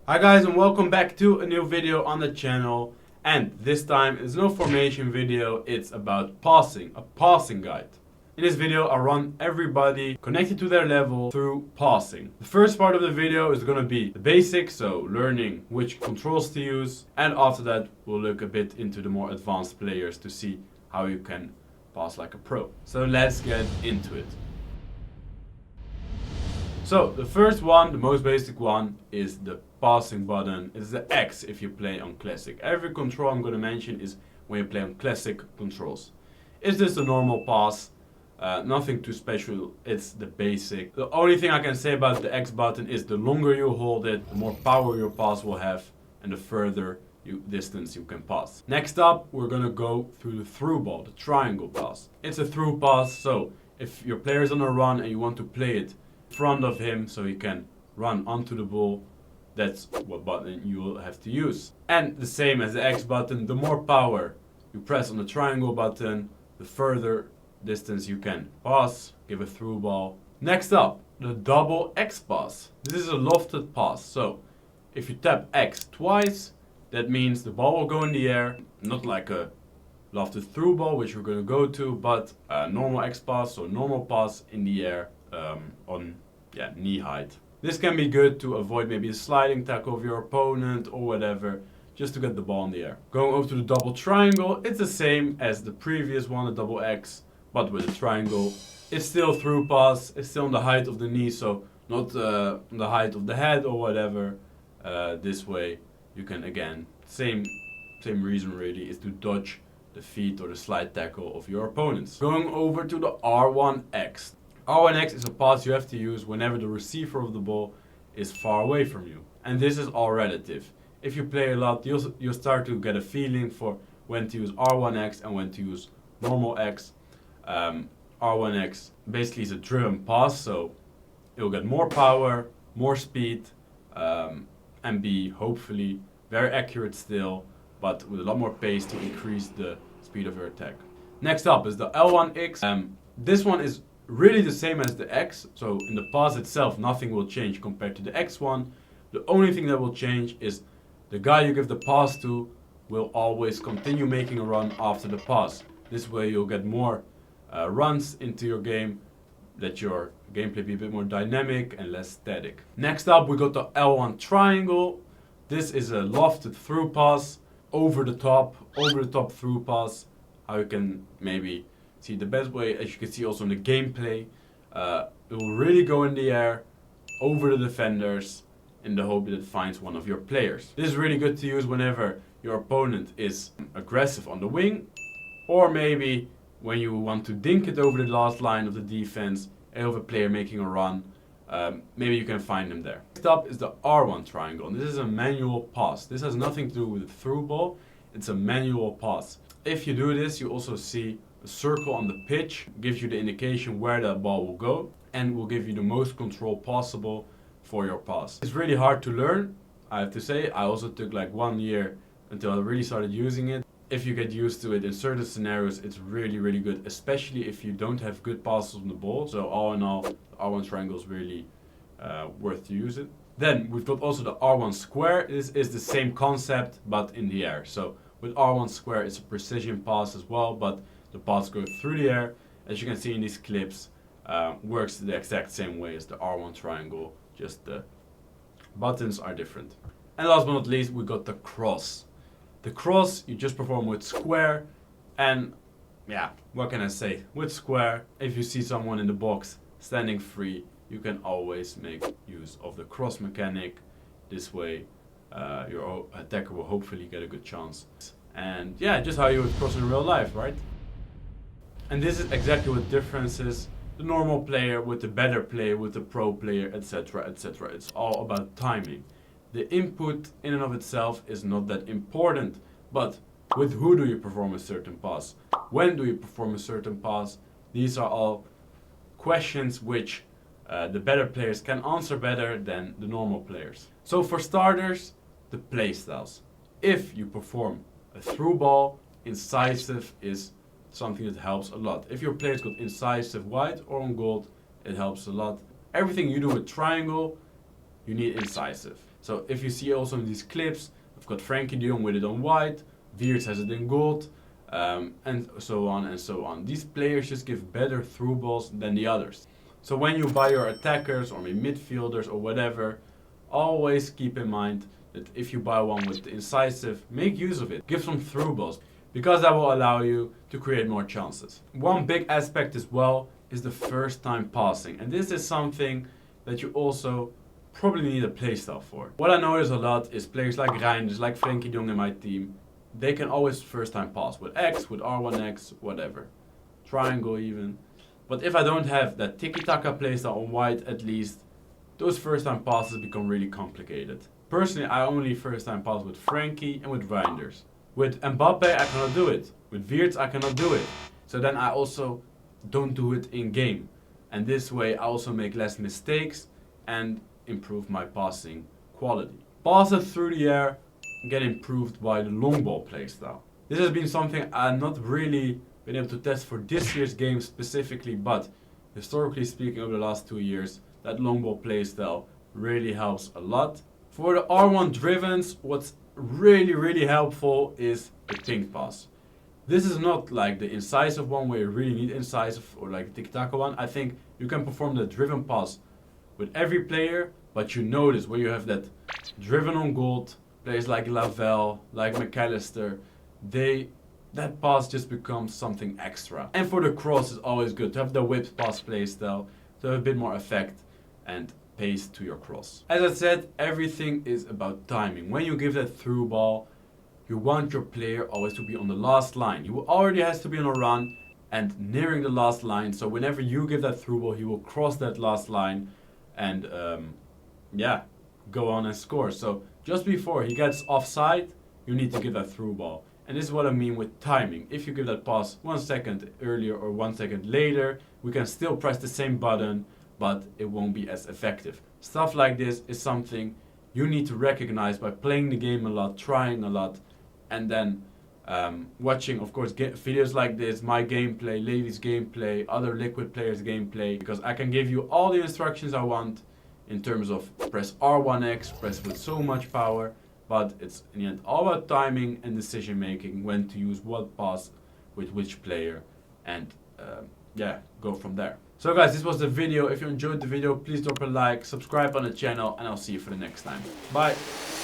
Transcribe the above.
Hi guys, and welcome back to a new video on the channel. And this time it's no formation video, it's about passing, a passing guide. In this video I'll run everybody connected to their level through passing. The first part of the video is going to be the basics, so learning which controls to use, and after that we'll look a bit into the more advanced players to see how you can pass like a pro. So let's get into it. So the first one, the most basic one, is the passing button. It's the X if you play on classic. Every control I'm going to mention is when you play on classic controls. Is this a normal pass? Nothing too special, it's the basic. The only thing I can say about the X button is the longer you hold it, the more power your pass will have and the further distance you can pass. Next up, we're going to go through the through ball, the triangle pass. It's a through pass, so if your player is on a run and you want to play it in front of him so he can run onto the ball, that's what button you will have to use. And the same as the X button, the more power you press on the triangle button, the further distance you can pass, give a through ball. Next up, the double X pass. This is a lofted pass, so if you tap X twice, that means the ball will go in the air, not like a lofted through ball, which we're going to go to, but a normal X pass, so normal pass in the air on knee height. This can be good to avoid maybe a sliding tackle of your opponent or whatever, just to get the ball in the air. Going over to the double triangle, it's the same as the previous one, the double X, but with a triangle. It's still through pass, it's still on the height of the knee, so not on the height of the head or whatever. This way you can, again, same reason really, is to dodge the feet or the slide tackle of your opponents. Going over to the R1X. R1X is a pass you have to use whenever the receiver of the ball is far away from you. And this is all relative. If you play a lot, you'll start to get a feeling for when to use R1X and when to use normal X. R1X basically is a driven pass, so it'll get more power, more speed, and be hopefully very accurate still, but with a lot more pace to increase the speed of your attack. Next up is the L1X. This one is really the same as the X, so in the pass itself nothing will change compared to the X one. The only thing that will change is the guy you give the pass to will always continue making a run after the pass. This way you'll get more runs into your game, let your gameplay be a bit more dynamic and less static. Next up we got the L1 triangle. This is a lofted through pass, over the top through pass. How you can maybe see the best way, as you can see also in the gameplay, it will really go in the air over the defenders in the hope that it finds one of your players. This is really good to use whenever your opponent is aggressive on the wing, or maybe when you want to dink it over the last line of the defense and have a player making a run, maybe you can find them there. Next up is the R1 triangle, and this is a manual pass. This has nothing to do with the through ball, it's a manual pass. If you do this, you also see a circle on the pitch, gives you the indication where that ball will go and will give you the most control possible for your pass. It's really hard to learn, I have to say. I also took like 1 year until I really started using it. If you get used to it in certain scenarios, it's really good, especially if you don't have good passes on the ball. So all in all, the R1 triangle is really worth to use it. Then we've got also the R1 square. This is the same concept but in the air. So with R1 square it's a precision pass as well, but the pass goes through the air. As you can see in these clips, works the exact same way as the R1 triangle, just the buttons are different. And last but not least, we got the cross. The cross you just perform with square, and yeah, what can I say? With square, if you see someone in the box standing free, you can always make use of the cross mechanic. This way your attacker will hopefully get a good chance. And yeah, just how you would cross in real life, right? And this is exactly what differences the normal player with the better player, with the pro player, etc, etc. It's all about timing. The input in and of itself is not that important, but with who do you perform a certain pass? When do you perform a certain pass? These are all questions which the better players can answer better than the normal players. So for starters, the play styles. If you perform a through ball, incisive is something that helps a lot. If your player's got incisive white or on gold, it helps a lot. Everything you do with triangle, you need incisive. So if you see also in these clips, I've got Frankie de Jong with it on white, Weerts has it in gold, and so on and so on. These players just give better through balls than the others. So when you buy your attackers or maybe midfielders or whatever, always keep in mind that if you buy one with the incisive, make use of it. Give some through balls, because that will allow you to create more chances. One big aspect as well is the first time passing. And this is something that you also probably need a playstyle for. What I notice a lot is players like Reinders, like Frankie de Jong in my team, they can always first time pass with X, with R1X, whatever. Triangle even. But if I don't have that tiki-taka playstyle on white at least, those first time passes become really complicated. Personally, I only first time pass with Frankie and with Reinders. With Mbappe, I cannot do it. With Weerts, I cannot do it. So then I also don't do it in game. And this way I also make less mistakes and improve my passing quality. Passes through the air get improved by the long ball playstyle. This has been something I've not really been able to test for this year's game specifically, but historically speaking over the last 2 years, that long ball playstyle really helps a lot. For the R1 drivens, what's really helpful is the ping pass. This is not like the incisive one where you really need incisive, or like the tiki-taka one. I think you can perform the driven pass with every player, but you notice where you have that driven on gold, players like Lavelle, like McAllister, that pass just becomes something extra. And for the cross, it's always good to have the whip pass playstyle to have a bit more effect and pace to your cross. As I said, everything is about timing. When you give that through ball, you want your player always to be on the last line. He already has to be on a run and nearing the last line. So whenever you give that through ball, he will cross that last line and go on and score. So just before he gets offside, you need to give that through ball. And this is what I mean with timing. If you give that pass 1 second earlier or 1 second later, we can still press the same button, but it won't be as effective. Stuff like this is something you need to recognize by playing the game a lot, trying a lot, and then watching, of course, videos like this, my gameplay, Levy's gameplay, other Liquid players' gameplay, because I can give you all the instructions I want in terms of press R1X, press with so much power, but it's in the end all about timing and decision making, when to use what pass with which player, and go from there. So guys, this was the video. If you enjoyed the video, please drop a like, subscribe on the channel, and I'll see you for the next time. Bye!